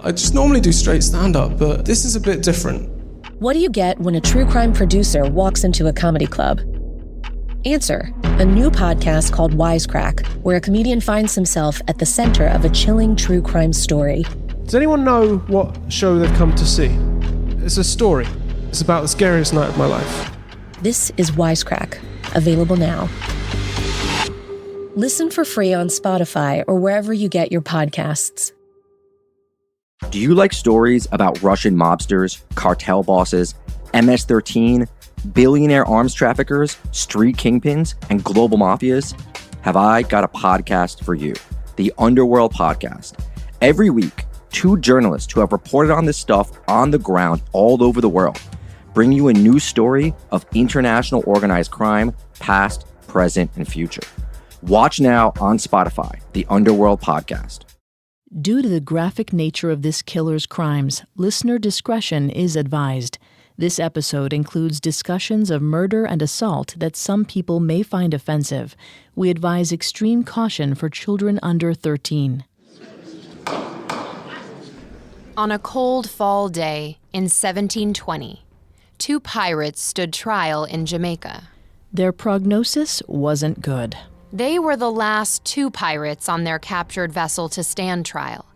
I just normally do straight stand-up, but this is a bit different. What do you get when a true crime producer walks into a comedy club? Answer, a new podcast called Wisecrack, where a comedian finds himself at the center of a chilling true crime story. Does anyone know what show they've come to see? It's a story. It's about the scariest night of my life. This is Wisecrack, available now. Listen for free on Spotify or wherever you get your podcasts. Do you like stories about Russian mobsters, cartel bosses, MS-13, billionaire arms traffickers, street kingpins, and global mafias? Have I got a podcast for you, the Underworld Podcast. Every week, two journalists who have reported on this stuff on the ground all over the world bring you a new story of international organized crime, past, present, and future. Watch now on Spotify, the Underworld Podcast. Due to the graphic nature of this killer's crimes, listener discretion is advised. This episode includes discussions of murder and assault that some people may find offensive. We advise extreme caution for children under 13. On a cold fall day in 1720, two pirates stood trial in Jamaica. Their prognosis wasn't good. They were the last two pirates on their captured vessel to stand trial,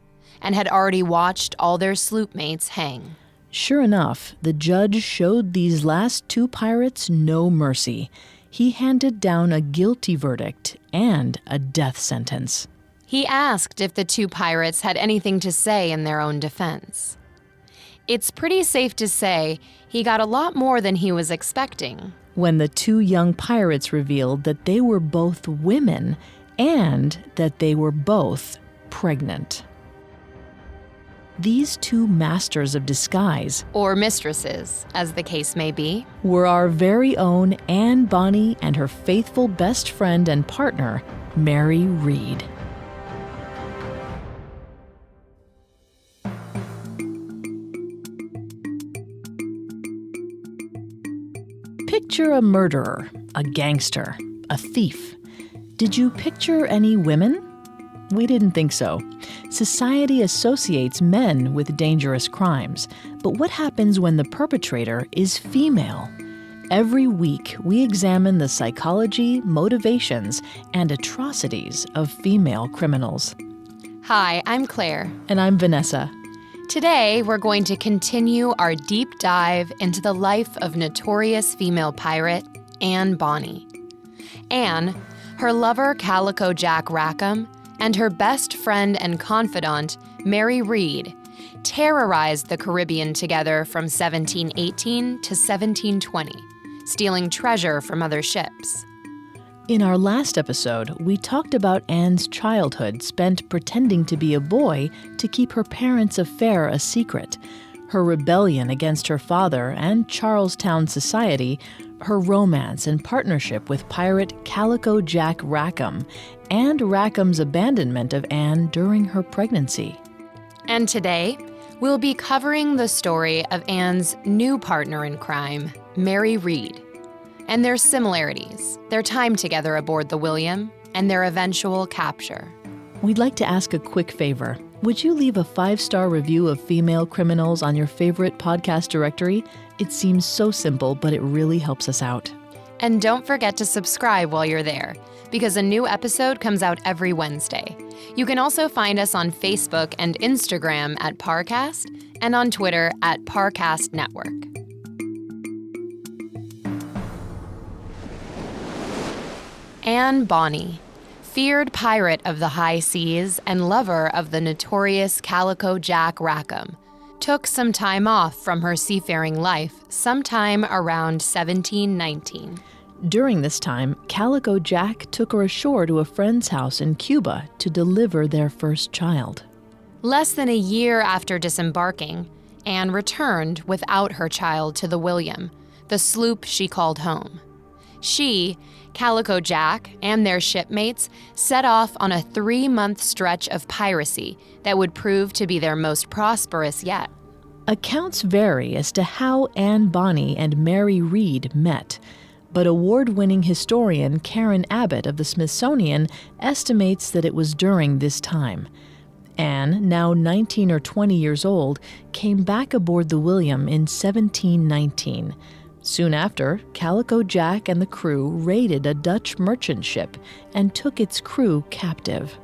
and had already watched all their sloopmates hang. Sure enough, the judge showed these last two pirates no mercy. He handed down a guilty verdict and a death sentence. He asked if the two pirates had anything to say in their own defense. It's pretty safe to say he got a lot more than he was expecting. When the two young pirates revealed that they were both women and that they were both pregnant. These two masters of disguise, or mistresses, as the case may be, were our very own Anne Bonny and her faithful best friend and partner, Mary Reed. Picture a murderer, a gangster, a thief. Did you picture any women? We didn't think so. Society associates men with dangerous crimes, but what happens when the perpetrator is female? Every week, we examine the psychology, motivations, and atrocities of female criminals. Hi, I'm Claire. And I'm Vanessa. Today, we're going to continue our deep dive into the life of notorious female pirate Anne Bonny. Anne, her lover Calico Jack Rackham, and her best friend and confidant, Mary Reed, terrorized the Caribbean together from 1718 to 1720, stealing treasure from other ships. In our last episode, we talked about Anne's childhood spent pretending to be a boy to keep her parents' affair a secret, her rebellion against her father and Charlestown society, her romance and partnership with pirate Calico Jack Rackham, and Rackham's abandonment of Anne during her pregnancy. And today, we'll be covering the story of Anne's new partner in crime, Mary Reed, and their similarities, their time together aboard the William, and their eventual capture. We'd like to ask a quick favor. Would you leave a 5-star review of female criminals on your favorite podcast directory? It seems so simple, but it really helps us out. And don't forget to subscribe while you're there, because a new episode comes out every Wednesday. You can also find us on Facebook and Instagram at Parcast, and on Twitter at Parcast Network. Anne Bonny, feared pirate of the high seas and lover of the notorious Calico Jack Rackham, took some time off from her seafaring life sometime around 1719. During this time, Calico Jack took her ashore to a friend's house in Cuba to deliver their first child. Less than a year after disembarking, Anne returned without her child to the William, the sloop she called home. She, Calico Jack, and their shipmates set off on a 3-month stretch of piracy that would prove to be their most prosperous yet. Accounts vary as to how Anne Bonny and Mary Reed met, but award-winning historian Karen Abbott of the Smithsonian estimates that it was during this time. Anne, now 19 or 20 years old, came back aboard the William in 1719. Soon after, Calico Jack and the crew raided a Dutch merchant ship and took its crew captive.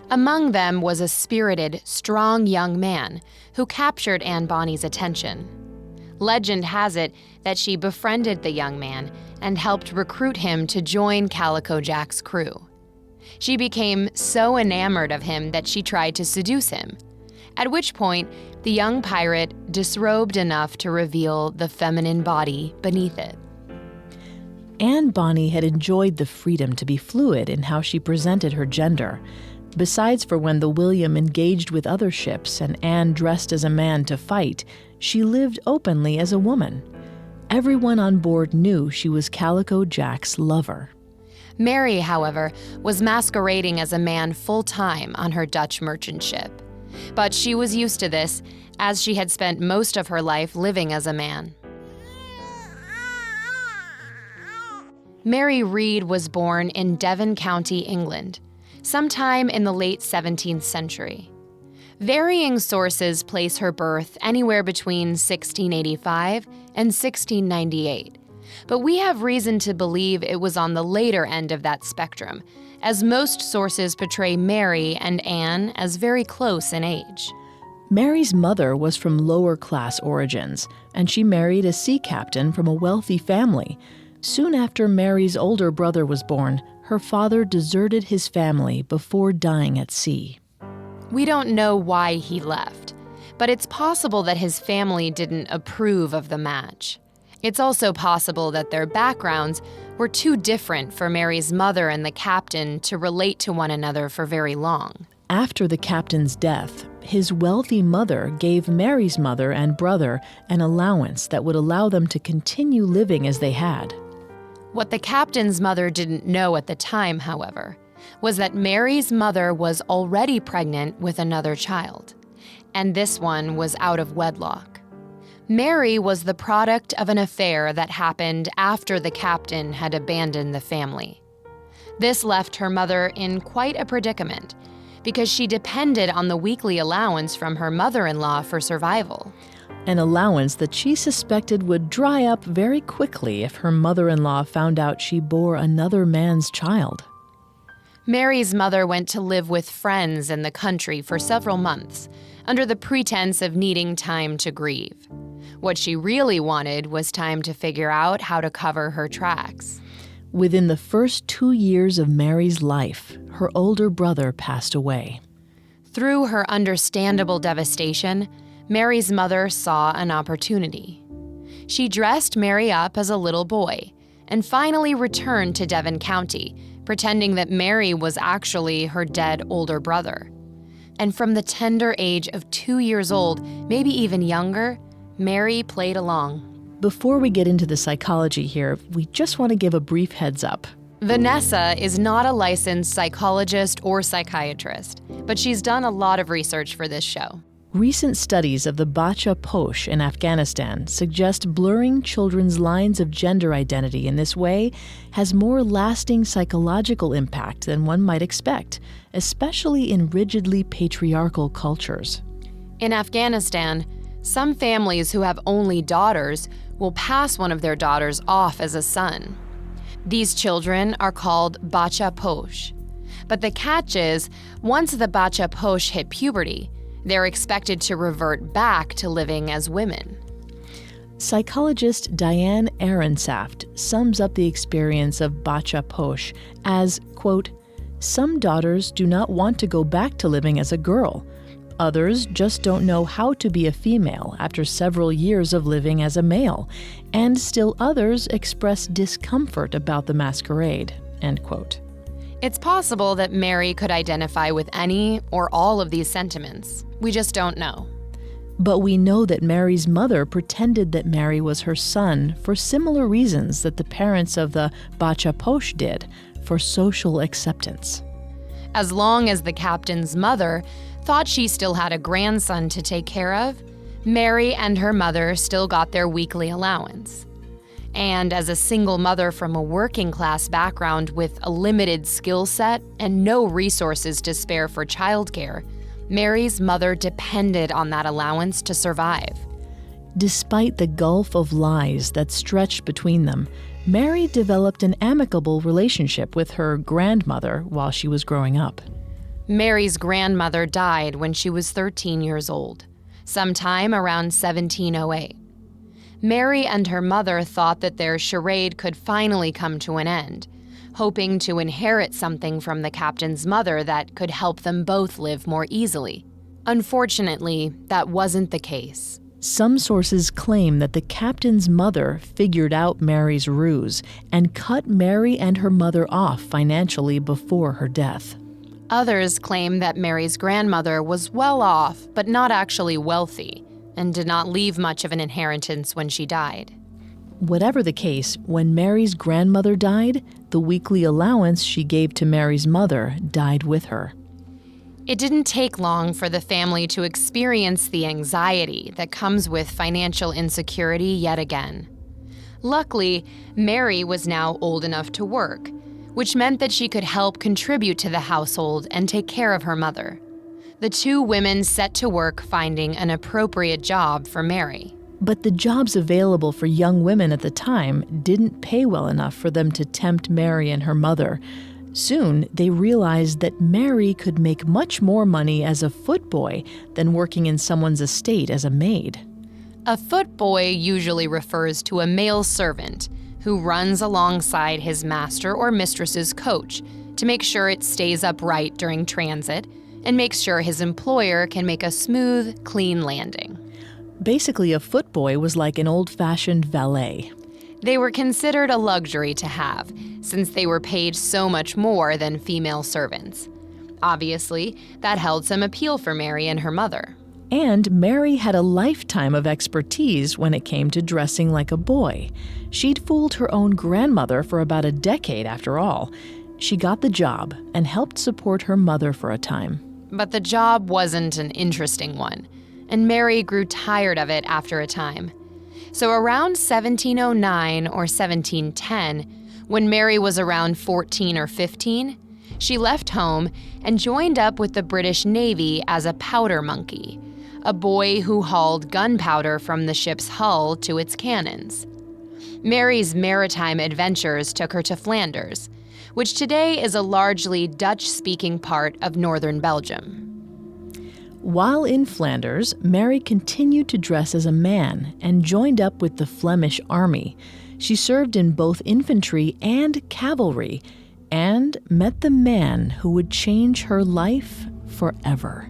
Among them was a spirited, strong young man who captured Anne Bonny's attention. Legend has it that she befriended the young man and helped recruit him to join Calico Jack's crew. She became so enamored of him that she tried to seduce him, at which point the young pirate disrobed enough to reveal the feminine body beneath it. Anne Bonny had enjoyed the freedom to be fluid in how she presented her gender. Besides for when the William engaged with other ships and Anne dressed as a man to fight, she lived openly as a woman. Everyone on board knew she was Calico Jack's lover. Mary, however, was masquerading as a man full-time on her Dutch merchant ship. But she was used to this, as she had spent most of her life living as a man. Mary Read was born in Devon County, England, sometime in the late 17th century. Varying sources place her birth anywhere between 1685 and 1698, but we have reason to believe it was on the later end of that spectrum, as most sources portray Mary and Anne as very close in age. Mary's mother was from lower-class origins, and she married a sea captain from a wealthy family. Soon after Mary's older brother was born, her father deserted his family before dying at sea. We don't know why he left, but it's possible that his family didn't approve of the match. It's also possible that their backgrounds were too different for Mary's mother and the captain to relate to one another for very long. After the captain's death, his wealthy mother gave Mary's mother and brother an allowance that would allow them to continue living as they had. What the captain's mother didn't know at the time, however, was that Mary's mother was already pregnant with another child, and this one was out of wedlock. Mary was the product of an affair that happened after the captain had abandoned the family. This left her mother in quite a predicament, because she depended on the weekly allowance from her mother-in-law for survival. An allowance that she suspected would dry up very quickly if her mother-in-law found out she bore another man's child. Mary's mother went to live with friends in the country for several months, under the pretense of needing time to grieve. What she really wanted was time to figure out how to cover her tracks. Within the first 2 years of Mary's life, her older brother passed away. Through her understandable devastation, Mary's mother saw an opportunity. She dressed Mary up as a little boy and finally returned to Devon County, pretending that Mary was actually her dead older brother. And from the tender age of 2 years old, maybe even younger, Mary played along. Before we get into the psychology here, we just want to give a brief heads up. Vanessa is not a licensed psychologist or psychiatrist, but she's done a lot of research for this show. Recent studies of the Bacha Posh in Afghanistan suggest blurring children's lines of gender identity in this way has more lasting psychological impact than one might expect, especially in rigidly patriarchal cultures. In Afghanistan, some families who have only daughters will pass one of their daughters off as a son. These children are called Bacha Posh. But the catch is, once the Bacha Posh hit puberty, they're expected to revert back to living as women. Psychologist Diane Ehrensaft sums up the experience of Bacha Posh as, quote, "Some daughters do not want to go back to living as a girl. Others just don't know how to be a female after several years of living as a male, and still others express discomfort about the masquerade," end quote. It's possible that Mary could identify with any or all of these sentiments. We just don't know. But we know that Mary's mother pretended that Mary was her son for similar reasons that the parents of the Bacha Posh did, for social acceptance. As long as the captain's mother thought she still had a grandson to take care of, Mary and her mother still got their weekly allowance. And as a single mother from a working-class background with a limited skill set and no resources to spare for childcare, Mary's mother depended on that allowance to survive. Despite the gulf of lies that stretched between them, Mary developed an amicable relationship with her grandmother while she was growing up. Mary's grandmother died when she was 13 years old, sometime around 1708. Mary and her mother thought that their charade could finally come to an end, hoping to inherit something from the captain's mother that could help them both live more easily. Unfortunately, that wasn't the case. Some sources claim that the captain's mother figured out Mary's ruse and cut Mary and her mother off financially before her death. Others claim that Mary's grandmother was well off, but not actually wealthy, and did not leave much of an inheritance when she died. Whatever the case, when Mary's grandmother died, the weekly allowance she gave to Mary's mother died with her. It didn't take long for the family to experience the anxiety that comes with financial insecurity yet again. Luckily, Mary was now old enough to work, which meant that she could help contribute to the household and take care of her mother. The two women set to work finding an appropriate job for Mary. But the jobs available for young women at the time didn't pay well enough for them to tempt Mary and her mother. Soon, they realized that Mary could make much more money as a footboy than working in someone's estate as a maid. A footboy usually refers to a male servant who runs alongside his master or mistress's coach to make sure it stays upright during transit and makes sure his employer can make a smooth, clean landing. Basically, a footboy was like an old-fashioned valet. They were considered a luxury to have, since they were paid so much more than female servants. Obviously, that held some appeal for Mary and her mother. And Mary had a lifetime of expertise when it came to dressing like a boy. She'd fooled her own grandmother for about a decade after all. She got the job and helped support her mother for a time. But the job wasn't an interesting one, and Mary grew tired of it after a time. So around 1709 or 1710, when Mary was around 14 or 15, she left home and joined up with the British Navy as a powder monkey, a boy who hauled gunpowder from the ship's hull to its cannons. Mary's maritime adventures took her to Flanders, which today is a largely Dutch-speaking part of northern Belgium. While in Flanders, Mary continued to dress as a man and joined up with the Flemish army. She served in both infantry and cavalry and met the man who would change her life forever.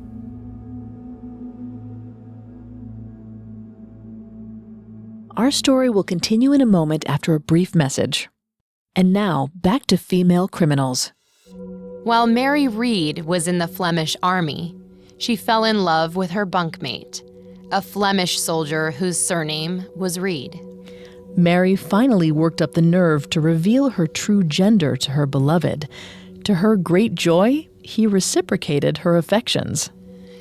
Our story will continue in a moment after a brief message. And now, back to female criminals. While Mary Reed was in the Flemish army, she fell in love with her bunkmate, a Flemish soldier whose surname was Reed. Mary finally worked up the nerve to reveal her true gender to her beloved. To her great joy, he reciprocated her affections.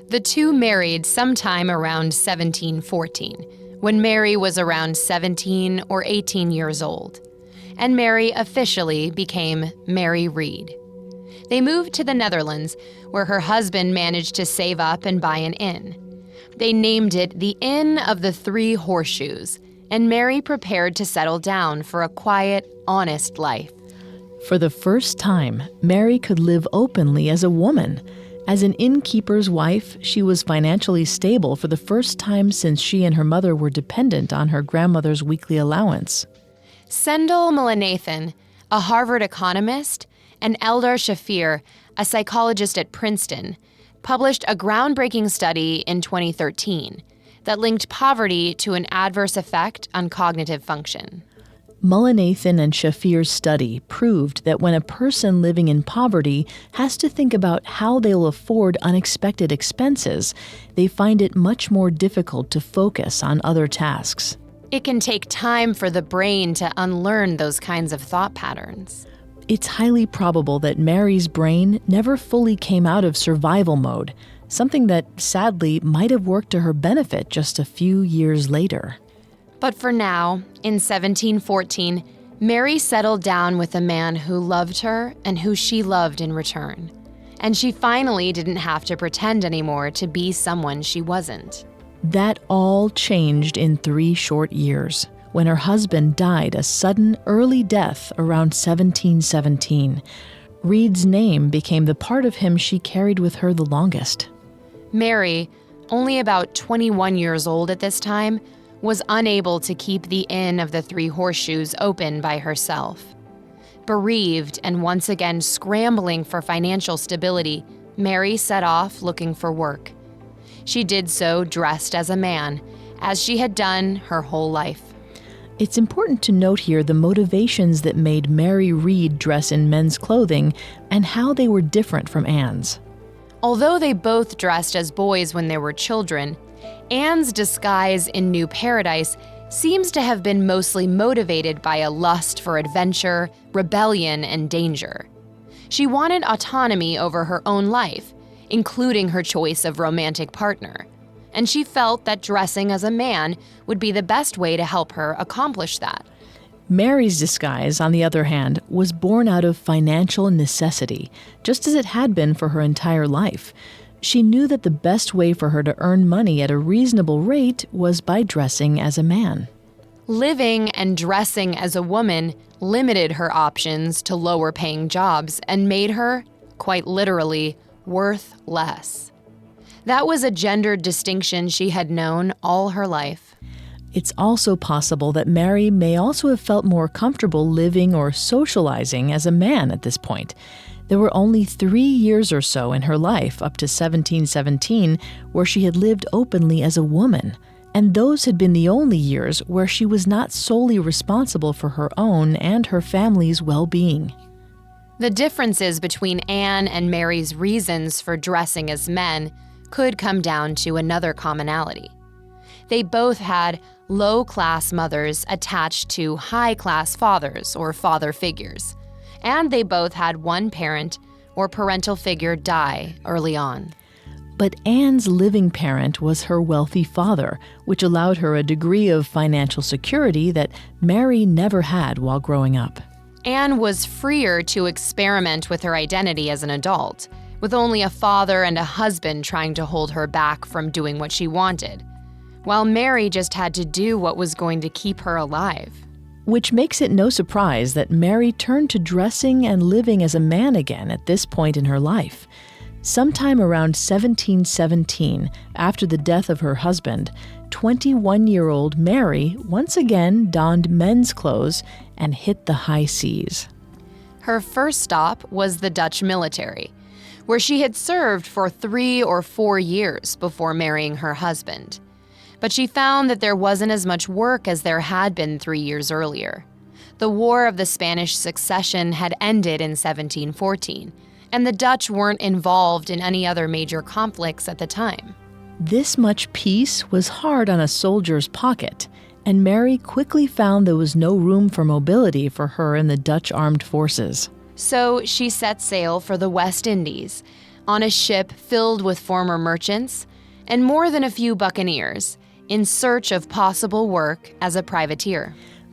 The two married sometime around 1714, when Mary was around 17 or 18 years old, and Mary officially became Mary Reed. They moved to the Netherlands, where her husband managed to save up and buy an inn. They named it the Inn of the Three Horseshoes, and Mary prepared to settle down for a quiet, honest life. For the first time, Mary could live openly as a woman. As an innkeeper's wife, she was financially stable for the first time since she and her mother were dependent on her grandmother's weekly allowance. Sendel Mulleinathan, a Harvard economist, and Eldar Shafir, a psychologist at Princeton, published a groundbreaking study in 2013 that linked poverty to an adverse effect on cognitive function. Mulleinathan and Shafir's study proved that when a person living in poverty has to think about how they'll afford unexpected expenses, they find it much more difficult to focus on other tasks. It can take time for the brain to unlearn those kinds of thought patterns. It's highly probable that Mary's brain never fully came out of survival mode, something that sadly might have worked to her benefit just a few years later. But for now, in 1714, Mary settled down with a man who loved her and who she loved in return. and she finally didn't have to pretend anymore to be someone she wasn't. That all changed in 3 short years, when her husband died a sudden early death around 1717. Reed's name became the part of him she carried with her the longest. Mary, only about 21 years old at this time, was unable to keep the Inn of the Three Horseshoes open by herself. Bereaved and once again scrambling for financial stability, Mary set off looking for work. She did so dressed as a man, as she had done her whole life. It's important to note here the motivations that made Mary Reed dress in men's clothing and how they were different from Anne's. Although they both dressed as boys when they were children, Anne's disguise in New Paradise seems to have been mostly motivated by a lust for adventure, rebellion, and danger. She wanted autonomy over her own life, including her choice of romantic partner, and she felt that dressing as a man would be the best way to help her accomplish that. Mary's disguise, on the other hand, was born out of financial necessity, just as it had been for her entire life. She knew that the best way for her to earn money at a reasonable rate was by dressing as a man. Living and dressing as a woman limited her options to lower-paying jobs and made her, quite literally, worth less. That was a gendered distinction she had known all her life. It's also possible that Mary may also have felt more comfortable living or socializing as a man at this point. There were only 3 years or so in her life, up to 1717, where she had lived openly as a woman, and those had been the only years where she was not solely responsible for her own and her family's well-being. The differences between Anne and Mary's reasons for dressing as men could come down to another commonality. They both had low-class mothers attached to high-class fathers or father figures, and they both had one parent or parental figure die early on. But Anne's living parent was her wealthy father, which allowed her a degree of financial security that Mary never had while growing up. Anne was freer to experiment with her identity as an adult, with only a father and a husband trying to hold her back from doing what she wanted, while Mary just had to do what was going to keep her alive. Which makes it no surprise that Mary turned to dressing and living as a man again at this point in her life. Sometime around 1717, after the death of her husband, 21-year-old Mary once again donned men's clothes and hit the high seas. Her first stop was the Dutch military, where she had served for 3 or 4 years before marrying her husband. But she found that there wasn't as much work as there had been 3 years earlier. The War of the Spanish Succession had ended in 1714, and the Dutch weren't involved in any other major conflicts at the time. This much peace was hard on a soldier's pocket, and Mary quickly found there was no room for mobility for her in the Dutch armed forces. So she set sail for the West Indies, on a ship filled with former merchants and more than a few buccaneers, in search of possible work as a privateer.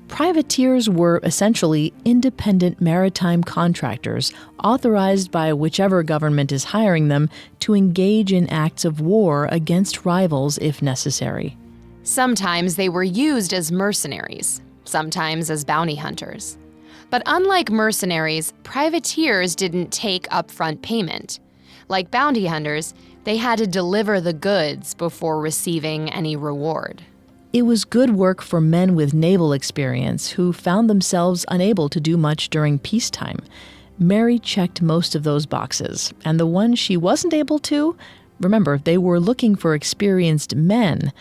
Privateers were essentially independent maritime contractors authorized by whichever government is hiring them to engage in acts of war against rivals if necessary. Sometimes they were used as mercenaries, sometimes as bounty hunters. But unlike mercenaries, privateers didn't take upfront payment. Like bounty hunters, they had to deliver the goods before receiving any reward. It was good work for men with naval experience who found themselves unable to do much during peacetime. Mary checked most of those boxes, and the ones she wasn't able to, remember, they were looking for experienced men,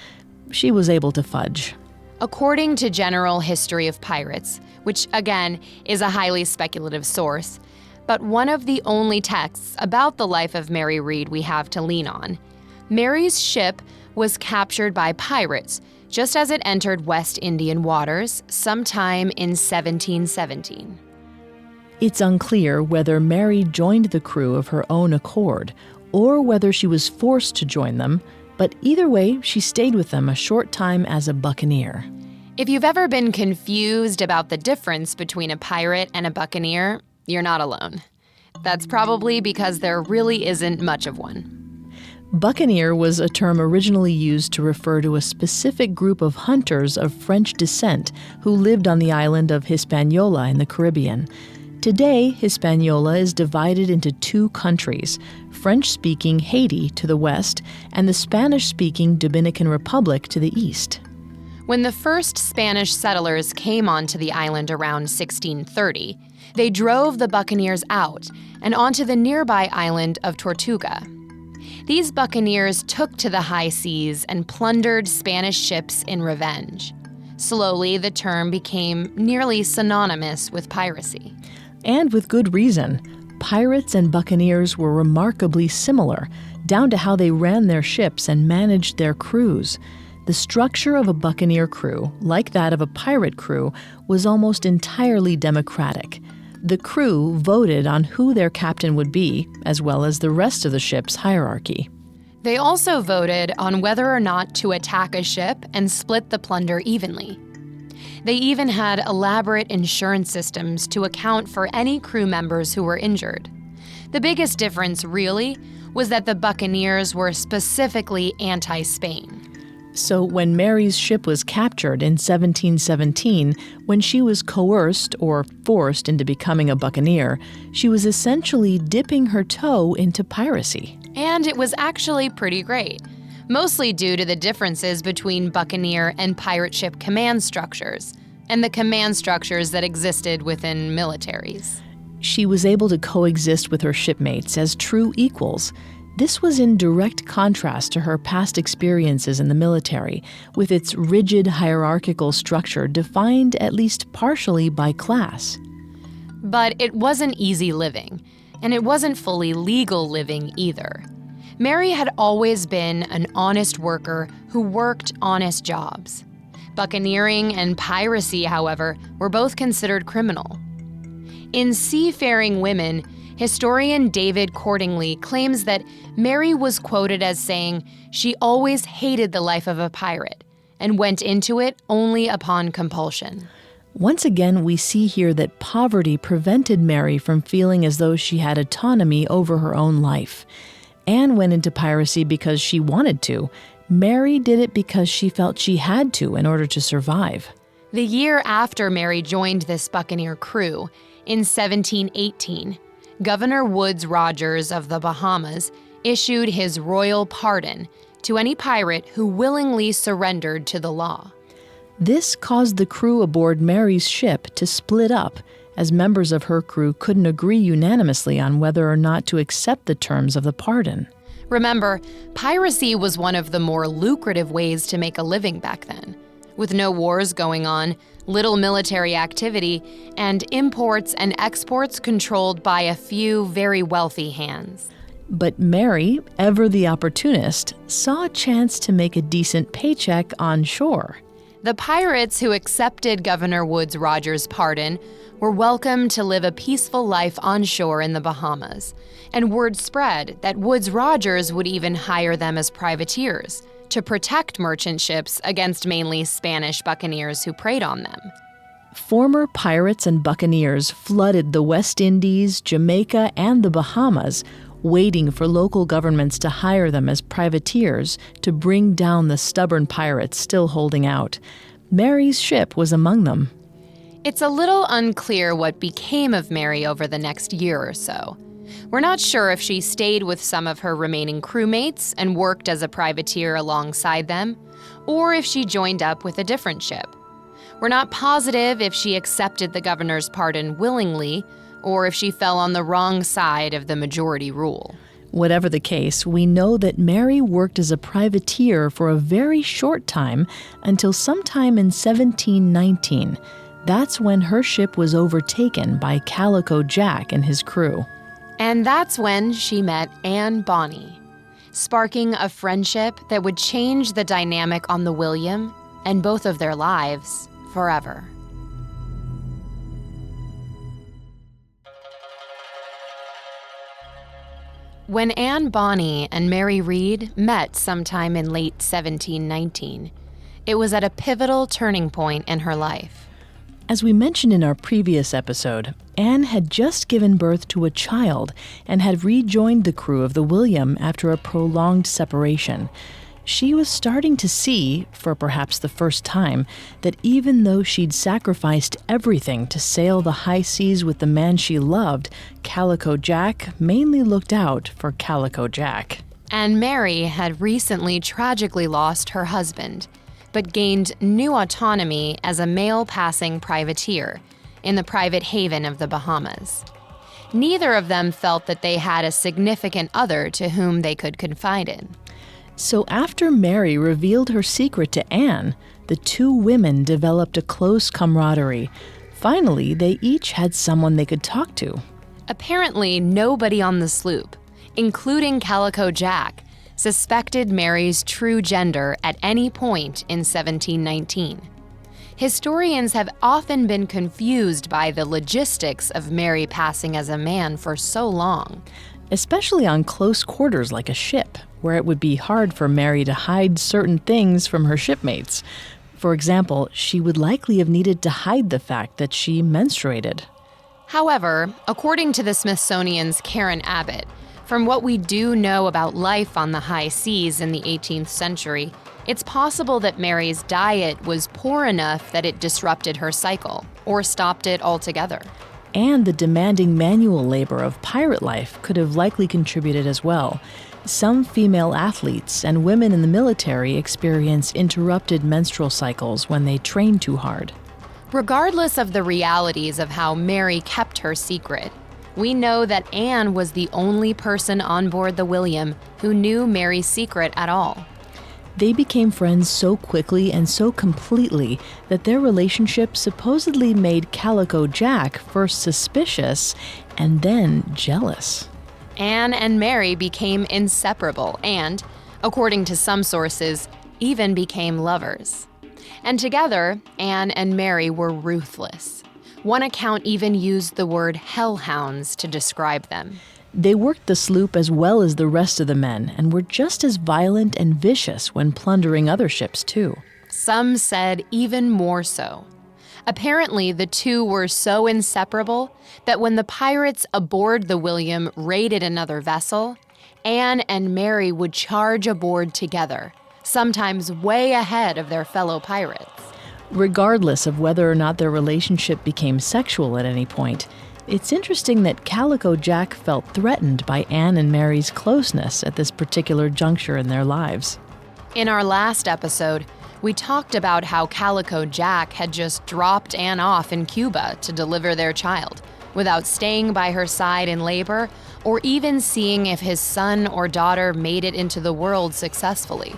she was able to fudge. According to General History of Pirates, which again is a highly speculative source, but one of the only texts about the life of Mary Reed we have to lean on, Mary's ship was captured by pirates just as it entered West Indian waters sometime in 1717. It's unclear whether Mary joined the crew of her own accord or whether she was forced to join them, but either way, she stayed with them a short time as a buccaneer. If you've ever been confused about the difference between a pirate and a buccaneer, you're not alone. That's probably because there really isn't much of one. Buccaneer was a term originally used to refer to a specific group of hunters of French descent who lived on the island of Hispaniola in the Caribbean. Today, Hispaniola is divided into two countries, French-speaking Haiti to the west and the Spanish-speaking Dominican Republic to the east. When the first Spanish settlers came onto the island around 1630, they drove the buccaneers out and onto the nearby island of Tortuga. These buccaneers took to the high seas and plundered Spanish ships in revenge. Slowly, the term became nearly synonymous with piracy. And with good reason. Pirates and buccaneers were remarkably similar, down to how they ran their ships and managed their crews. The structure of a buccaneer crew, like that of a pirate crew, was almost entirely democratic. The crew voted on who their captain would be, as well as the rest of the ship's hierarchy. They also voted on whether or not to attack a ship and split the plunder evenly. They even had elaborate insurance systems to account for any crew members who were injured. The biggest difference, really, was that the buccaneers were specifically anti-Spain. So when Mary's ship was captured in 1717, when she was coerced or forced into becoming a buccaneer, she was essentially dipping her toe into piracy. And it was actually pretty great, mostly due to the differences between buccaneer and pirate ship command structures, and the command structures that existed within militaries. She was able to coexist with her shipmates as true equals. This was in direct contrast to her past experiences in the military, with its rigid hierarchical structure defined at least partially by class. But it wasn't easy living, and it wasn't fully legal living either. Mary had always been an honest worker who worked honest jobs. Buccaneering and piracy, however, were both considered criminal. In Seafaring Women, historian David Cordingley claims that Mary was quoted as saying she always hated the life of a pirate and went into it only upon compulsion. Once again, we see here that poverty prevented Mary from feeling as though she had autonomy over her own life. Anne went into piracy because she wanted to. Mary did it because she felt she had to in order to survive. The year after Mary joined this buccaneer crew, in 1718, Governor Woodes Rogers of the Bahamas issued his royal pardon to any pirate who willingly surrendered to the law. This caused the crew aboard Mary's ship to split up, as members of her crew couldn't agree unanimously on whether or not to accept the terms of the pardon. Remember, piracy was one of the more lucrative ways to make a living back then. With no wars going on, little military activity, and imports and exports controlled by a few very wealthy hands. But Mary, ever the opportunist, saw a chance to make a decent paycheck on shore. The pirates who accepted Governor Woodes Rogers' pardon were welcome to live a peaceful life on shore in the Bahamas, and word spread that Woodes Rogers would even hire them as privateers to protect merchant ships against mainly Spanish buccaneers who preyed on them. Former pirates and buccaneers flooded the West Indies, Jamaica, and the Bahamas, waiting for local governments to hire them as privateers to bring down the stubborn pirates still holding out. Mary's ship was among them. It's a little unclear what became of Mary over the next year or so. We're not sure if she stayed with some of her remaining crewmates and worked as a privateer alongside them, or if she joined up with a different ship. We're not positive if she accepted the governor's pardon willingly, or if she fell on the wrong side of the majority rule. Whatever the case, we know that Mary worked as a privateer for a very short time until sometime in 1719. That's when her ship was overtaken by Calico Jack and his crew. And that's when she met Anne Bonny, sparking a friendship that would change the dynamic on the William and both of their lives forever. When Anne Bonny and Mary Read met sometime in late 1719, it was at a pivotal turning point in her life. As we mentioned in our previous episode, Anne had just given birth to a child and had rejoined the crew of the William after a prolonged separation. She was starting to see, for perhaps the first time, that even though she'd sacrificed everything to sail the high seas with the man she loved, Calico Jack mainly looked out for Calico Jack. And Mary had recently tragically lost her husband, but gained new autonomy as a mail-passing privateer in the private haven of the Bahamas. Neither of them felt that they had a significant other to whom they could confide in. So after Mary revealed her secret to Anne, the two women developed a close camaraderie. Finally, they each had someone they could talk to. Apparently, nobody on the sloop, including Calico Jack, suspected Mary's true gender at any point in 1719. Historians have often been confused by the logistics of Mary passing as a man for so long. Especially on close quarters like a ship, where it would be hard for Mary to hide certain things from her shipmates. For example, she would likely have needed to hide the fact that she menstruated. However, according to the Smithsonian's Karen Abbott, from what we do know about life on the high seas in the 18th century, it's possible that Mary's diet was poor enough that it disrupted her cycle, or stopped it altogether. And the demanding manual labor of pirate life could have likely contributed as well. Some female athletes and women in the military experience interrupted menstrual cycles when they train too hard. Regardless of the realities of how Mary kept her secret, we know that Anne was the only person on board the William who knew Mary's secret at all. They became friends so quickly and so completely that their relationship supposedly made Calico Jack first suspicious and then jealous. Anne and Mary became inseparable and, according to some sources, even became lovers. And together, Anne and Mary were ruthless. One account even used the word hellhounds to describe them. They worked the sloop as well as the rest of the men and were just as violent and vicious when plundering other ships, too. Some said even more so. Apparently, the two were so inseparable that when the pirates aboard the William raided another vessel, Anne and Mary would charge aboard together, sometimes way ahead of their fellow pirates. Regardless of whether or not their relationship became sexual at any point, it's interesting that Calico Jack felt threatened by Anne and Mary's closeness at this particular juncture in their lives. In our last episode, we talked about how Calico Jack had just dropped Anne off in Cuba to deliver their child, without staying by her side in labor or even seeing if his son or daughter made it into the world successfully.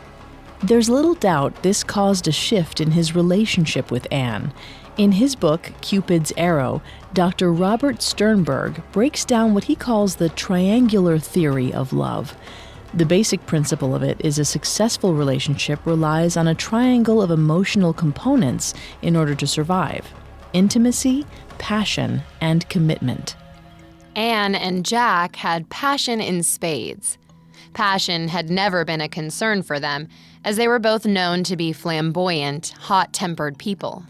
There's little doubt this caused a shift in his relationship with Anne. In his book, Cupid's Arrow, Dr. Robert Sternberg breaks down what he calls the triangular theory of love. The basic principle of it is a successful relationship relies on a triangle of emotional components in order to survive: intimacy, passion, and commitment. Anne and Jack had passion in spades. Passion had never been a concern for them, as they were both known to be flamboyant, hot-tempered people.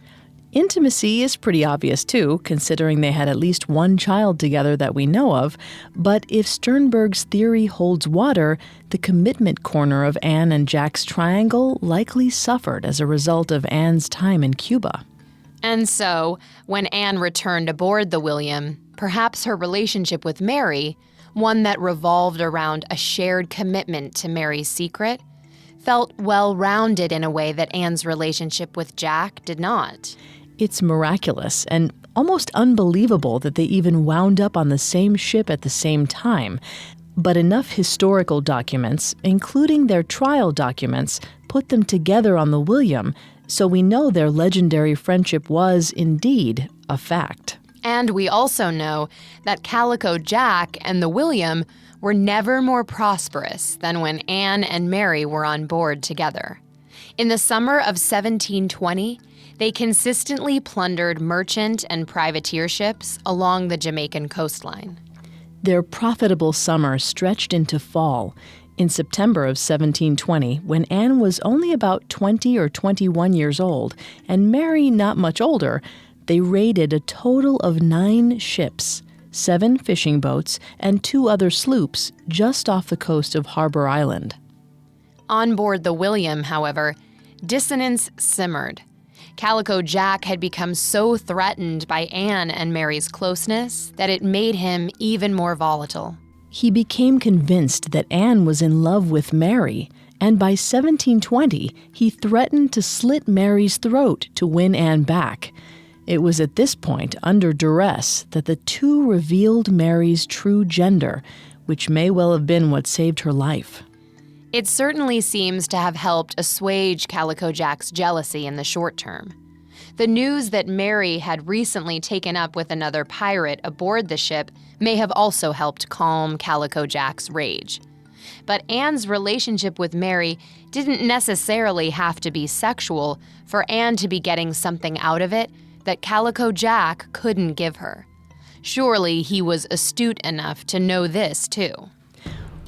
Intimacy is pretty obvious too, considering they had at least one child together that we know of, but if Sternberg's theory holds water, the commitment corner of Anne and Jack's triangle likely suffered as a result of Anne's time in Cuba. And so, when Anne returned aboard the William, perhaps her relationship with Mary, one that revolved around a shared commitment to Mary's secret, felt well-rounded in a way that Anne's relationship with Jack did not. It's miraculous and almost unbelievable that they even wound up on the same ship at the same time. But enough historical documents, including their trial documents, put them together on the William, so we know their legendary friendship was, indeed, a fact. And we also know that Calico Jack and the William were never more prosperous than when Anne and Mary were on board together. In the summer of 1720, they consistently plundered merchant and privateer ships along the Jamaican coastline. Their profitable summer stretched into fall. In September of 1720, when Anne was only about 20 or 21 years old, and Mary not much older, they raided a total of 9 ships, 7 fishing boats, and 2 other sloops just off the coast of Harbor Island. On board the William, however, dissonance simmered. Calico Jack had become so threatened by Anne and Mary's closeness that it made him even more volatile. He became convinced that Anne was in love with Mary, and by 1720, he threatened to slit Mary's throat to win Anne back. It was at this point, under duress, that the two revealed Mary's true gender, which may well have been what saved her life. It certainly seems to have helped assuage Calico Jack's jealousy in the short term. The news that Mary had recently taken up with another pirate aboard the ship may have also helped calm Calico Jack's rage. But Anne's relationship with Mary didn't necessarily have to be sexual for Anne to be getting something out of it that Calico Jack couldn't give her. Surely he was astute enough to know this, too.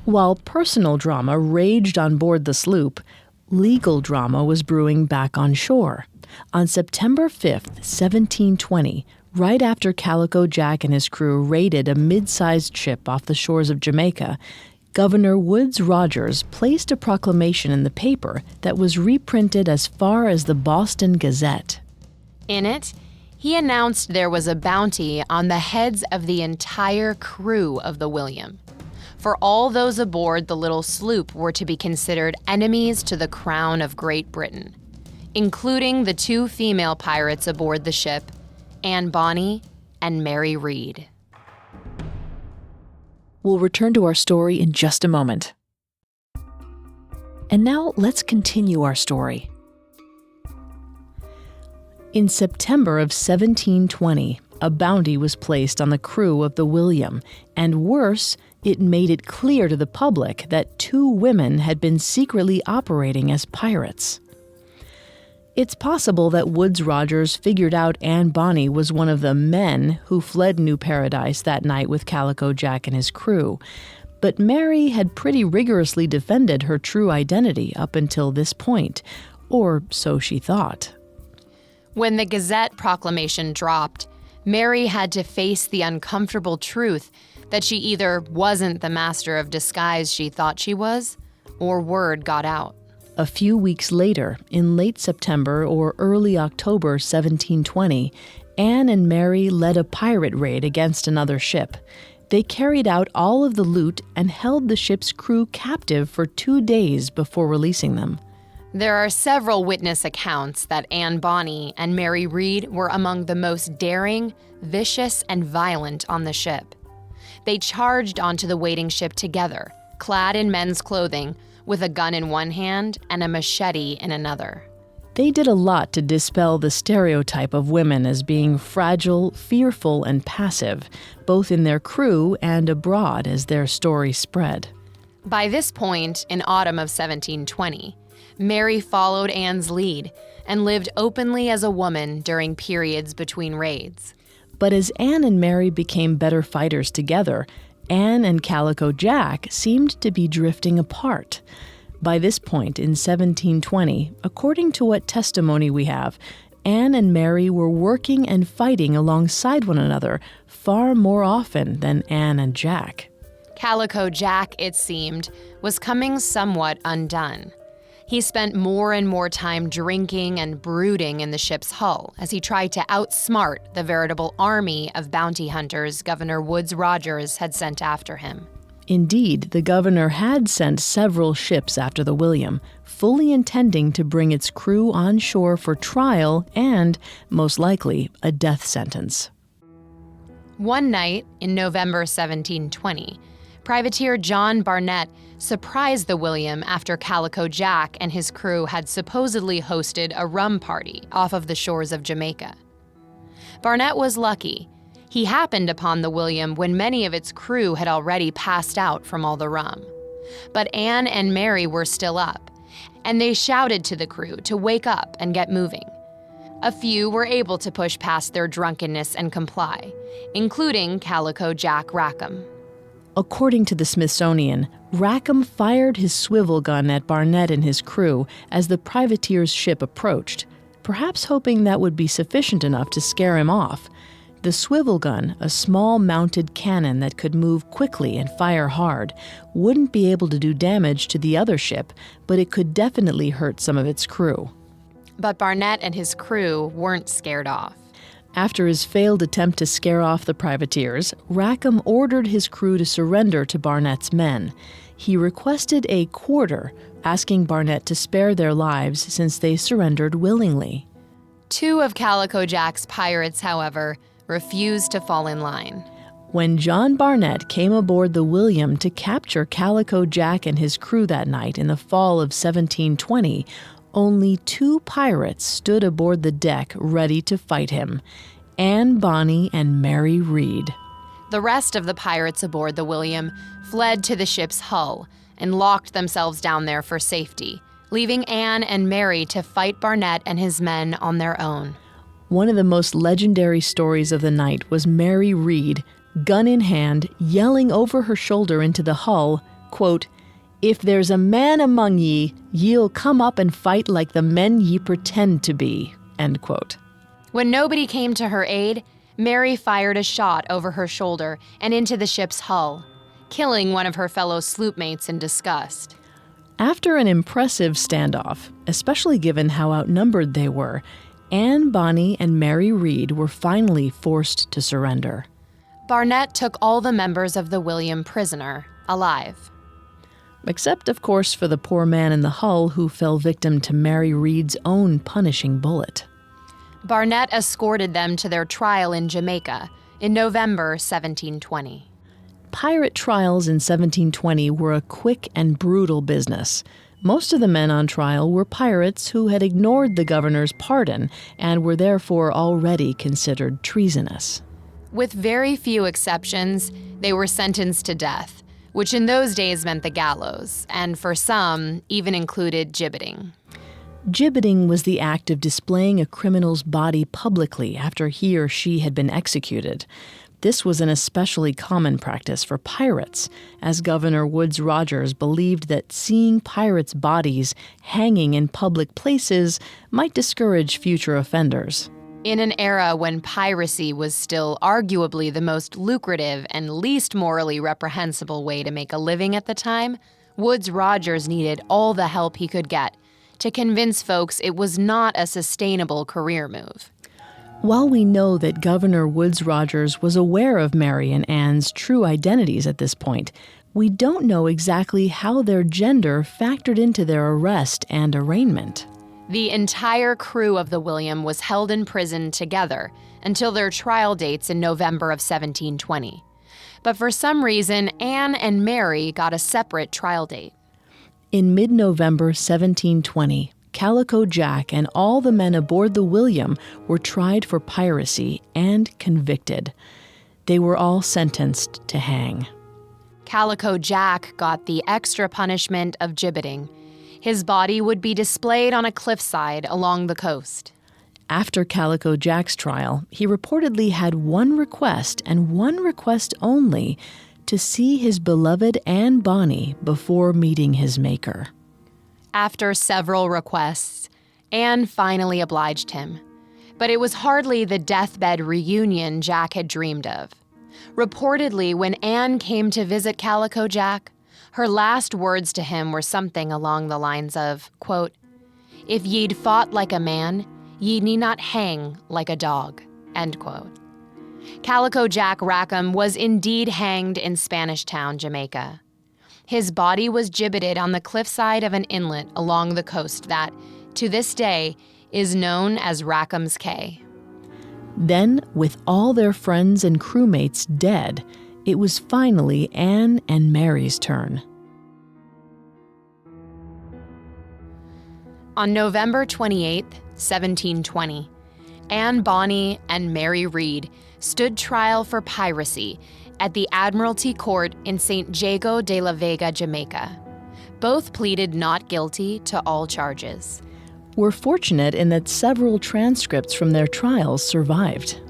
While personal drama raged on board the sloop, legal drama was brewing back on shore. On September 5th, 1720, right after Calico Jack and his crew raided a mid-sized ship off the shores of Jamaica, Governor Woodes Rogers placed a proclamation in the paper that was reprinted as far as the Boston Gazette. In it, he announced there was a bounty on the heads of the entire crew of the William. For all those aboard the little sloop were to be considered enemies to the crown of Great Britain, including the 2 female pirates aboard the ship, Anne Bonny and Mary Read. We'll return to our story in just a moment. And now let's continue our story. In September of 1720, a bounty was placed on the crew of the William, and worse, it made it clear to the public that 2 women had been secretly operating as pirates. It's possible that Woodes Rogers figured out Anne Bonny was one of the men who fled New Paradise that night with Calico Jack and his crew, but Mary had pretty rigorously defended her true identity up until this point, or so she thought. When the Gazette proclamation dropped, Mary had to face the uncomfortable truth that she either wasn't the master of disguise she thought she was, or word got out. A few weeks later, in late September or early October 1720, Anne and Mary led a pirate raid against another ship. They carried out all of the loot and held the ship's crew captive for 2 days before releasing them. There are several witness accounts that Anne Bonny and Mary Read were among the most daring, vicious, and violent on the ship. They charged onto the waiting ship together, clad in men's clothing, with a gun in one hand and a machete in another. They did a lot to dispel the stereotype of women as being fragile, fearful, and passive, both in their crew and abroad as their story spread. By this point, in autumn of 1720, Mary followed Anne's lead and lived openly as a woman during periods between raids. But as Anne and Mary became better fighters together, Anne and Calico Jack seemed to be drifting apart. By this point in 1720, according to what testimony we have, Anne and Mary were working and fighting alongside one another far more often than Anne and Jack. Calico Jack, it seemed, was coming somewhat undone. He spent more and more time drinking and brooding in the ship's hull as he tried to outsmart the veritable army of bounty hunters Governor Woodes Rogers had sent after him. Indeed, the governor had sent several ships after the William, fully intending to bring its crew on shore for trial and, most likely, a death sentence. One night in November 1720, Privateer John Barnett surprised the William after Calico Jack and his crew had supposedly hosted a rum party off of the shores of Jamaica. Barnett was lucky. He happened upon the William when many of its crew had already passed out from all the rum. But Anne and Mary were still up, and they shouted to the crew to wake up and get moving. A few were able to push past their drunkenness and comply, including Calico Jack Rackham. According to the Smithsonian, Rackham fired his swivel gun at Barnett and his crew as the privateer's ship approached, perhaps hoping that would be sufficient enough to scare him off. The swivel gun, a small mounted cannon that could move quickly and fire hard, wouldn't be able to do damage to the other ship, but it could definitely hurt some of its crew. But Barnett and his crew weren't scared off. After his failed attempt to scare off the privateers, Rackham ordered his crew to surrender to Barnett's men. He requested a quarter, asking Barnett to spare their lives since they surrendered willingly. 2 of Calico Jack's pirates, however, refused to fall in line. When John Barnett came aboard the William to capture Calico Jack and his crew that night in the fall of 1720, only 2 pirates stood aboard the deck ready to fight him: Anne Bonny and Mary Read. The rest of the pirates aboard the William fled to the ship's hull and locked themselves down there for safety, leaving Anne and Mary to fight Barnett and his men on their own. One of the most legendary stories of the night was Mary Read, gun in hand, yelling over her shoulder into the hull, quote, "If there's a man among ye, ye'll come up and fight like the men ye pretend to be," end quote. When nobody came to her aid, Mary fired a shot over her shoulder and into the ship's hull, killing one of her fellow sloopmates in disgust. After an impressive standoff, especially given how outnumbered they were, Anne Bonny and Mary Read were finally forced to surrender. Barnett took all the members of the William prisoner, alive. Except, of course, for the poor man in the hull who fell victim to Mary Read's own punishing bullet. Barnett escorted them to their trial in Jamaica in November 1720. Pirate trials in 1720 were a quick and brutal business. Most of the men on trial were pirates who had ignored the governor's pardon and were therefore already considered treasonous. With very few exceptions, they were sentenced to death, which in those days meant the gallows, and for some, even included gibbeting. Gibbeting was the act of displaying a criminal's body publicly after he or she had been executed. This was an especially common practice for pirates, as Governor Woodes Rogers believed that seeing pirates' bodies hanging in public places might discourage future offenders. In an era when piracy was still arguably the most lucrative and least morally reprehensible way to make a living at the time, Woodes Rogers needed all the help he could get to convince folks it was not a sustainable career move. While we know that Governor Woodes Rogers was aware of Mary and Anne's true identities at this point, we don't know exactly how their gender factored into their arrest and arraignment. The entire crew of the William was held in prison together until their trial dates in November of 1720. But for some reason, Anne and Mary got a separate trial date. In mid-November 1720, Calico Jack and all the men aboard the William were tried for piracy and convicted. They were all sentenced to hang. Calico Jack got the extra punishment of gibbeting. His body would be displayed on a cliffside along the coast. After Calico Jack's trial, he reportedly had one request, and one request only, to see his beloved Anne Bonny before meeting his maker. After several requests, Anne finally obliged him. But it was hardly the deathbed reunion Jack had dreamed of. Reportedly, when Anne came to visit Calico Jack, her last words to him were something along the lines of, quote, "If ye'd fought like a man, ye need not hang like a dog," end quote. Calico Jack Rackham was indeed hanged in Spanish Town, Jamaica. His body was gibbeted on the cliffside of an inlet along the coast that, to this day, is known as Rackham's Cay. Then, with all their friends and crewmates dead, it was finally Anne and Mary's turn. On November 28, 1720, Anne Bonny and Mary Read stood trial for piracy at the Admiralty Court in St. Jago de la Vega, Jamaica. Both pleaded not guilty to all charges. We're fortunate in that several transcripts from their trials survived.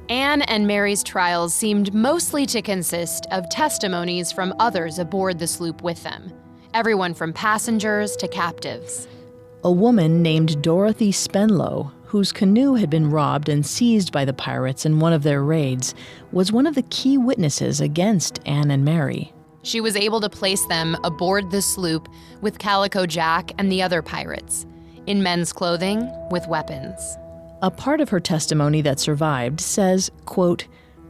Anne and Mary's trials seemed mostly to consist of testimonies from others aboard the sloop with them, everyone from passengers to captives. A woman named Dorothy Spenlow, whose canoe had been robbed and seized by the pirates in one of their raids, was one of the key witnesses against Anne and Mary. She was able to place them aboard the sloop with Calico Jack and the other pirates, in men's clothing with weapons. A part of her testimony that survived says, quote,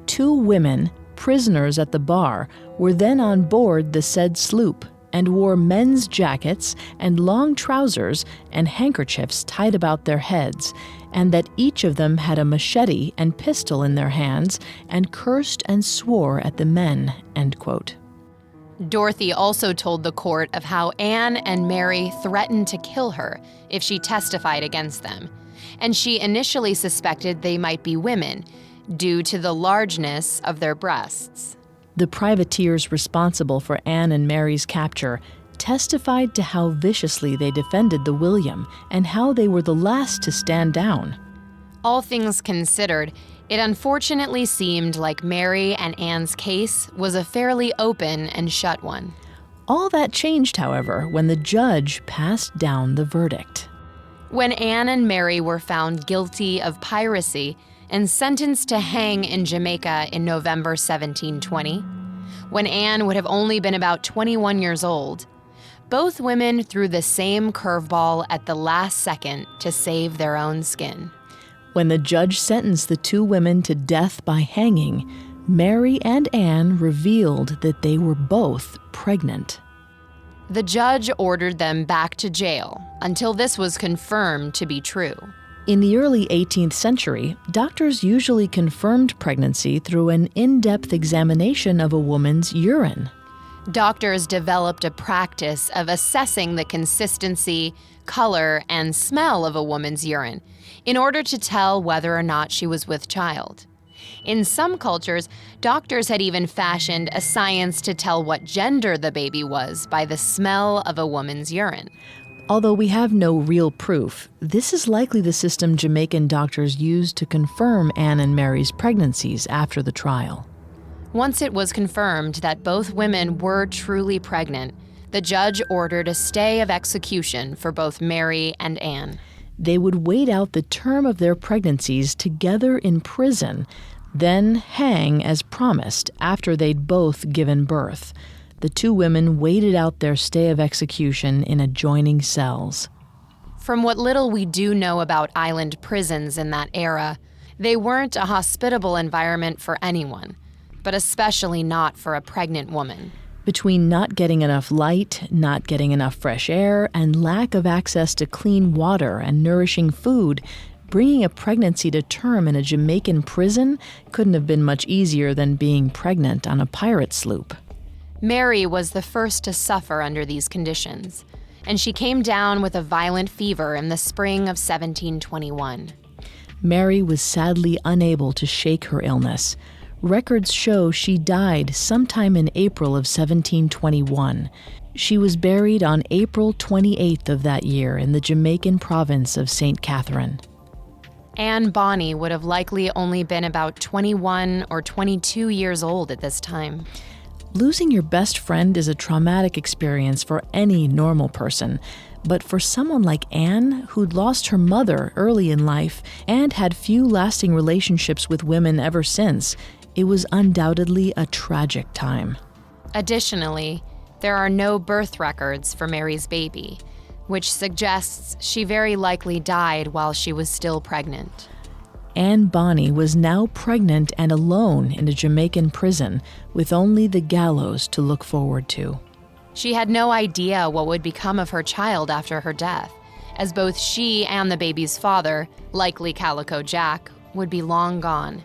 "2 women, prisoners at the bar, were then on board the said sloop and wore men's jackets and long trousers and handkerchiefs tied about their heads, and that each of them had a machete and pistol in their hands and cursed and swore at the men," end quote. Dorothy also told the court of how Anne and Mary threatened to kill her if she testified against them, and she initially suspected they might be women due to the largeness of their breasts. The privateers responsible for Anne and Mary's capture testified to how viciously they defended the William and how they were the last to stand down. All things considered, it unfortunately seemed like Mary and Anne's case was a fairly open and shut one. All that changed, however, when the judge passed down the verdict. When Anne and Mary were found guilty of piracy and sentenced to hang in Jamaica in November 1720, when Anne would have only been about 21 years old, both women threw the same curveball at the last second to save their own skin. When the judge sentenced the 2 women to death by hanging, Mary and Anne revealed that they were both pregnant. The judge ordered them back to jail until this was confirmed to be true. In the early 18th century, doctors usually confirmed pregnancy through an in-depth examination of a woman's urine. Doctors developed a practice of assessing the consistency, color, and smell of a woman's urine in order to tell whether or not she was with child. In some cultures, doctors had even fashioned a science to tell what gender the baby was by the smell of a woman's urine. Although we have no real proof, this is likely the system Jamaican doctors used to confirm Anne and Mary's pregnancies after the trial. Once it was confirmed that both women were truly pregnant, the judge ordered a stay of execution for both Mary and Anne. They would wait out the term of their pregnancies together in prison, then hang as promised after they'd both given birth. The 2 women waited out their stay of execution in adjoining cells. From what little we do know about island prisons in that era, they weren't a hospitable environment for anyone, but especially not for a pregnant woman. Between not getting enough light, not getting enough fresh air, and lack of access to clean water and nourishing food, bringing a pregnancy to term in a Jamaican prison couldn't have been much easier than being pregnant on a pirate sloop. Mary was the first to suffer under these conditions, and she came down with a violent fever in the spring of 1721. Mary was sadly unable to shake her illness. Records show she died sometime in April of 1721. She was buried on April 28th of that year in the Jamaican province of St. Catherine. Anne Bonny would have likely only been about 21 or 22 years old at this time. Losing your best friend is a traumatic experience for any normal person, but for someone like Anne, who'd lost her mother early in life and had few lasting relationships with women ever since, it was undoubtedly a tragic time. Additionally, there are no birth records for Mary's baby, which suggests she very likely died while she was still pregnant. Anne Bonny was now pregnant and alone in a Jamaican prison with only the gallows to look forward to. She had no idea what would become of her child after her death, as both she and the baby's father, likely Calico Jack, would be long gone.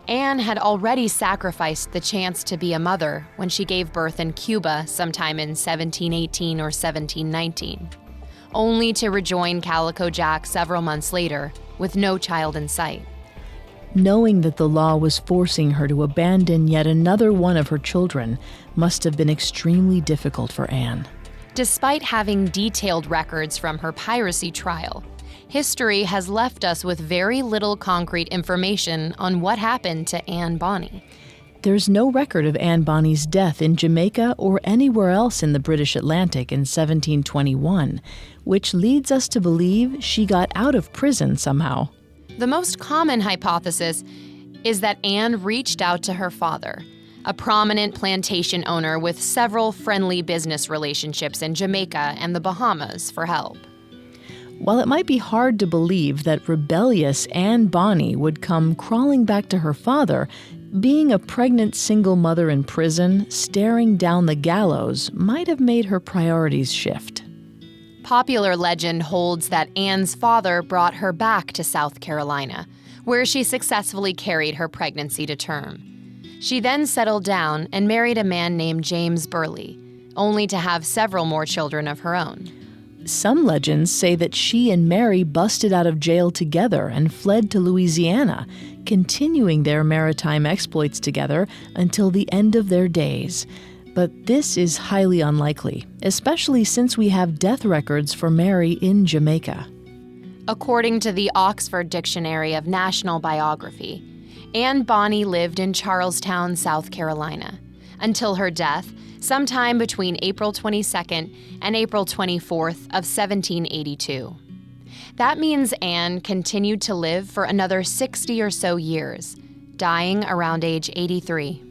Anne had already sacrificed the chance to be a mother when she gave birth in Cuba sometime in 1718 or 1719, only to rejoin Calico Jack several months later with no child in sight. Knowing that the law was forcing her to abandon yet another one of her children must have been extremely difficult for Anne. Despite having detailed records from her piracy trial, history has left us with very little concrete information on what happened to Anne Bonny. There's no record of Anne Bonny's death in Jamaica or anywhere else in the British Atlantic in 1721, which leads us to believe she got out of prison somehow. The most common hypothesis is that Anne reached out to her father, a prominent plantation owner with several friendly business relationships in Jamaica and the Bahamas, for help. While it might be hard to believe that rebellious Anne Bonny would come crawling back to her father, being a pregnant single mother in prison, staring down the gallows, might have made her priorities shift. Popular legend holds that Anne's father brought her back to South Carolina, where she successfully carried her pregnancy to term. She then settled down and married a man named James Burleigh, only to have several more children of her own. Some legends say that she and Mary busted out of jail together and fled to Louisiana, continuing their maritime exploits together until the end of their days. But this is highly unlikely, especially since we have death records for Mary in Jamaica. According to the Oxford Dictionary of National Biography, Anne Bonny lived in Charlestown, South Carolina, until her death sometime between April 22nd and April 24th of 1782. That means Anne continued to live for another 60 or so years, dying around age 83.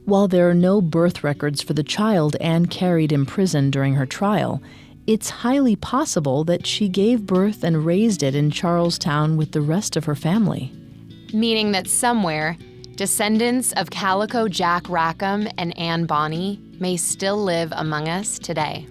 While there are no birth records for the child Anne carried in prison during her trial, it's highly possible that she gave birth and raised it in Charlestown with the rest of her family. Meaning that somewhere, descendants of Calico Jack Rackham and Anne Bonny may still live among us today.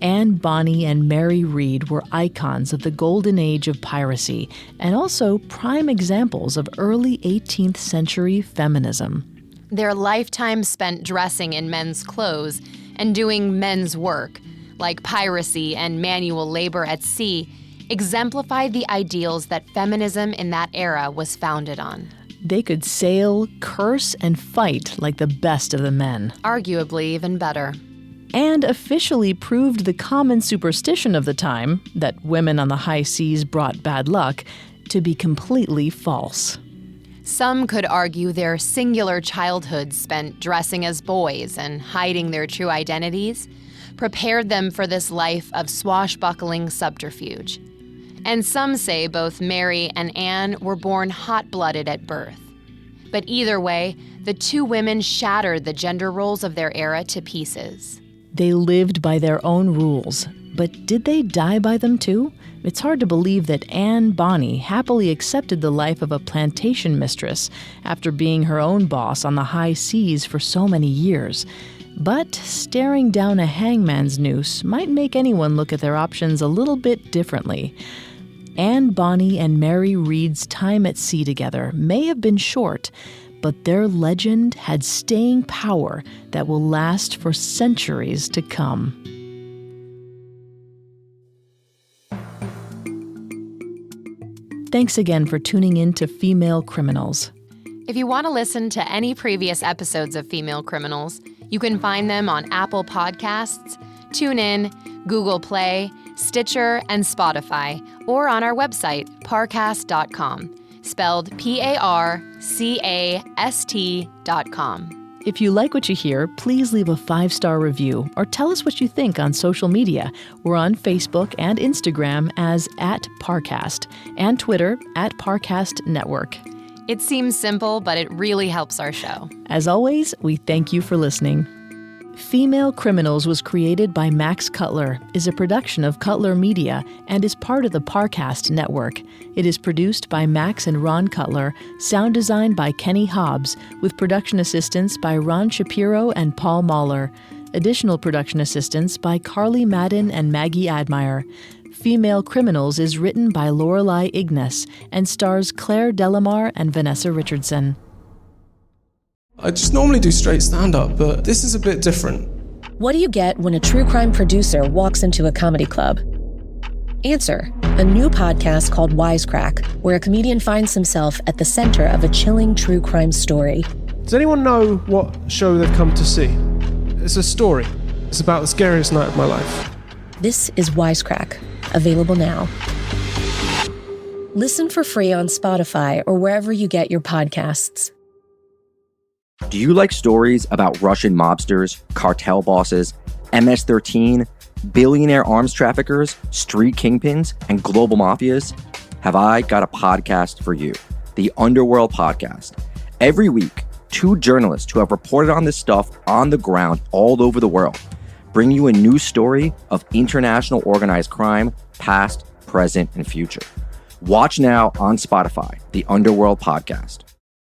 Anne Bonny and Mary Read were icons of the golden age of piracy and also prime examples of early 18th century feminism. Their lifetime spent dressing in men's clothes and doing men's work, like piracy and manual labor at sea, exemplified the ideals that feminism in that era was founded on. They could sail, curse, and fight like the best of the men. Arguably even better. And officially proved the common superstition of the time, that women on the high seas brought bad luck, to be completely false. Some could argue their singular childhoods spent dressing as boys and hiding their true identities prepared them for this life of swashbuckling subterfuge. And some say both Mary and Anne were born hot-blooded at birth. But either way, the two women shattered the gender roles of their era to pieces. They lived by their own rules, but did they die by them too? It's hard to believe that Anne Bonny happily accepted the life of a plantation mistress after being her own boss on the high seas for so many years. But staring down a hangman's noose might make anyone look at their options a little bit differently. Anne Bonny and Mary Read's time at sea together may have been short, but their legend had staying power that will last for centuries to come. Thanks again for tuning in to Female Criminals. If you want to listen to any previous episodes of Female Criminals, you can find them on Apple Podcasts, TuneIn, Google Play, Stitcher, and Spotify, or on our website, parcast.com, spelled PARCAST.com. If you like what you hear, please leave a 5-star review or tell us what you think on social media. We're on Facebook and Instagram as @Parcast and Twitter @Parcast Network. It seems simple, but it really helps our show. As always, we thank you for listening. Female Criminals was created by Max Cutler, is a production of Cutler Media, and is part of the Parcast Network. It is produced by Max and Ron Cutler, sound design by Kenny Hobbs, with production assistance by Ron Shapiro and Paul Mahler. Additional production assistance by Carly Madden and Maggie Admire. Female Criminals is written by Lorelei Ignace and stars Claire Delamar and Vanessa Richardson. I just normally do straight stand-up, but this is a bit different. What do you get when a true crime producer walks into a comedy club? Answer: a new podcast called Wisecrack, where a comedian finds himself at the center of a chilling true crime story. Does anyone know what show they've come to see? It's a story. It's about the scariest night of my life. This is Wisecrack, available now. Listen for free on Spotify or wherever you get your podcasts. Do you like stories about Russian mobsters, cartel bosses, MS-13, billionaire arms traffickers, street kingpins, and global mafias? Have I got a podcast for you, the Underworld Podcast. Every week, 2 journalists who have reported on this stuff on the ground all over the world bring you a new story of international organized crime, past, present, and future. Watch now on Spotify, the Underworld Podcast.